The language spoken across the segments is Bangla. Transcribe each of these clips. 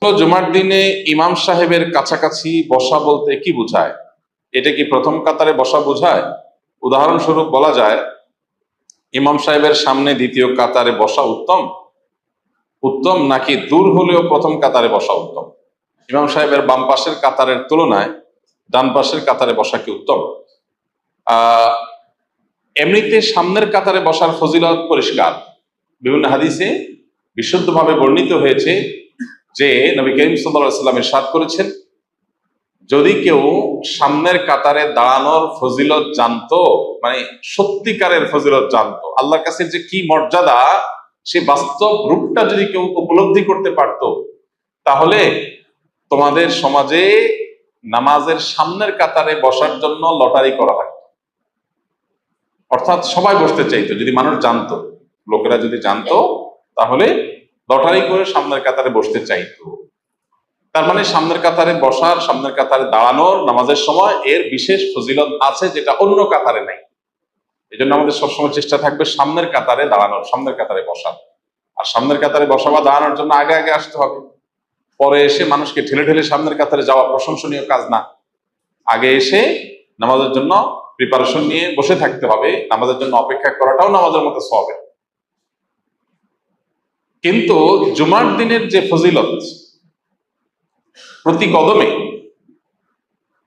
জুমার দিনে ইমাম সাহেবের কাছাকাছি বসা বলতে কি বোঝায়? এটা কি প্রথম কাতারে বসা বোঝায়? উদাহরণস্বরূপ বলা যায়, ইমাম সাহেবের সামনে দ্বিতীয় কাতারে বসা উত্তম উত্তম নাকি দূর হলেও প্রথম কাতারে বসা উত্তম? ইমাম সাহেবের বাম পাশের কাতারের তুলনায় ডান পাশের কাতারে বসা কি উত্তম? আহ এমনিতে সামনের কাতারে বসার ফজিলত পরিষ্কার, বিভিন্ন হাদিসে বিশুদ্ধভাবে বর্ণিত হয়েছে যে নবী করিম সাল্লাল্লাহু আলাইহি ওয়াসাল্লাম ইরশাদ করেছেন, যদি কেউ সামনের কাতারে দাঁড়ানোর ফজিলত জানতো, মানে সত্যিকারের ফজিলত জানতো, আল্লাহর কাছে যে কি মর্যাদা সে বাস্তব রূপটা যদি কেউ উপলব্ধি করতে পারতো, তাহলে তোমাদের সমাজে নামাজের সামনের কাতারে বসার জন্য লটারি করা লাগতো। অর্থাৎ সবাই বসতে চাইতো, যদি মানুষ জানতো, লোকেরা যদি জানতো, তাহলে লটারি করে সামনের কাতারে বসতে চাইতো। তার মানে সামনের কাতারে বসার, সামনের কাতারে দাঁড়ানোর নামাজের সময় এর বিশেষ ফজিলত আছে, যেটা অন্য কাতারে নাই। এই জন্য আমাদের সবসময় চেষ্টা থাকবে সামনের কাতারে দাঁড়ানোর, সামনের কাতারে বসার। আর সামনের কাতারে বসা বা দাঁড়ানোর জন্য আগে আগে আসতে হবে। পরে এসে মানুষকে ঠেলে ঠেলে সামনের কাতারে যাওয়া প্রশংসনীয় কাজ না। আগে এসে নামাজের জন্য প্রিপারেশন নিয়ে বসে থাকতে হবে। নামাজের জন্য অপেক্ষা করাটাও নামাজের মতো সওয়াব। কিন্তু জুমার দিনের যে ফজিলত,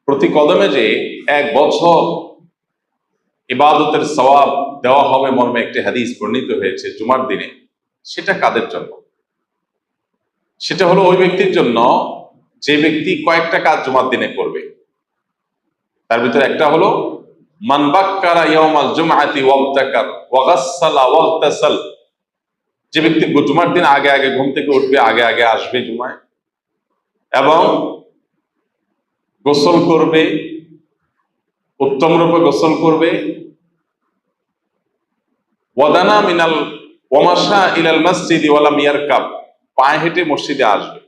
প্রতি কদমে যে 1 বছর ইবাদতের সওয়াব দেওয়া হবে মর্মে একটি হাদিস বর্ণিত হয়েছে জুমার দিনে, সেটা কাদের জন্য? সেটা হলো ওই ব্যক্তির জন্য যে ব্যক্তি কয়েকটা কাজ জুমার দিনে করবে। তার ভিতরে একটা হলো মান বাক্কারা ইয়াউমাল জুমআতি ওয়াবতাকার ওয়া গাসসালা ওয়াগতাসাল। যে ব্যক্তি জুমার দিন আগে আগে ঘুম থেকে উঠবে, আগে আগে আসবে জুমায়, এবং গোসল করবে, উত্তম রূপে গোসল করবে, ওয়াদানা মিনাল ওয়ামাশা ইলাল মসজিদি ওয়ালাম ইয়ারকাব, পায়ে হেঁটে মসজিদে আসবে।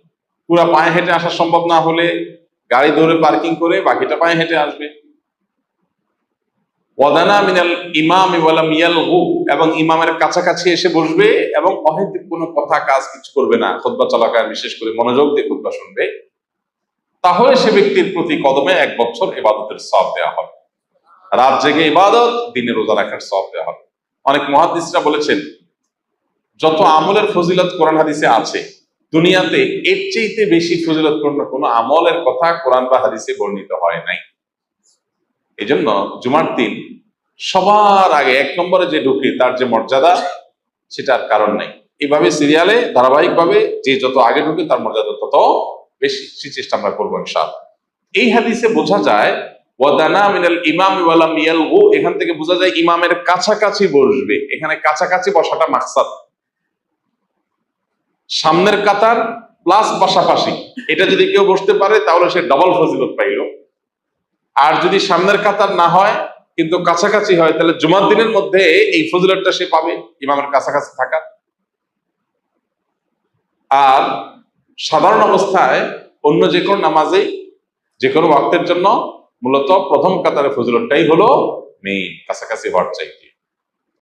পুরা পায়ে হেঁটে আসা সম্ভব না হলে গাড়ি ধরে পার্কিং করে বাকিটা পায়ে হেঁটে আসবে। ওয়াদানা মিনাল ইমামি ওয়ালাম ইয়ালগু, এবং ইমামের কাছাকাছি এসে বসবে এবং অহেতুক কোনো কথা কাজ কিছু করবে না। খুতবা চলাকালীন বিশেষ করে মনোযোগ দিয়ে খুতবা শুনবে। তাহলে সে ব্যক্তির প্রতি কদমে 1 বছর ইবাদতের সওয়াব দেওয়া হবে। রাত জেগে ইবাদত, দিনে রোজা রাখার সওয়াব দেওয়া হবে। অনেক মুহাদ্দিসরা বলেছেন, যত আমলের ফজিলত কোরআন হাদিসে আছে, দুনিয়াতে এর চাইতে বেশি ফজিলতপূর্ণ কোনো আমলের কথা কোরআন বা হাদিসে বর্ণিত হয় নাই। এই জন্য জুমার দিন সবার আগে 1 নম্বরে যে ঢুকে তার যে মর্যাদা, সেটার কারণ নাই। এইভাবে সিরিয়ালে ধারাবাহিকভাবে যে যত আগে ঢুকে তার মর্যাদা তত বেশি। সে চেষ্টা আমরা করবো ইনশাআল্লাহ। এই হাদিসে বোঝা যায় ওয়াদানা মিনাল ইমামি ওয়ালাম ইয়ালগু, এখান থেকে বোঝা যায় ইমামের কাছাকাছি বসবে। এখানে কাছাকাছি বসাটা মাকসাদ। সামনের কাতার প্লাস পাশাপাশি, এটা যদি কেউ বসতে পারে তাহলে সে ডবল ফজিলত পাইল। আর যদি সামনের কাতার না হয় কিন্তু কাছাকাছি হয়, তাহলে জুমার দিনের মধ্যে এই ফজিলতটা সে পাবে, ইমামের কাছাকাছি থাকা। আর সাধারণ অবস্থায় অন্য যে কোনো নামাজে, যে কোনো ওয়াক্তের জন্য মূলত প্রথম কাতারে ফজিলতটাই হলো মেইন, কাছাকাছি হওয়ার চাইতে।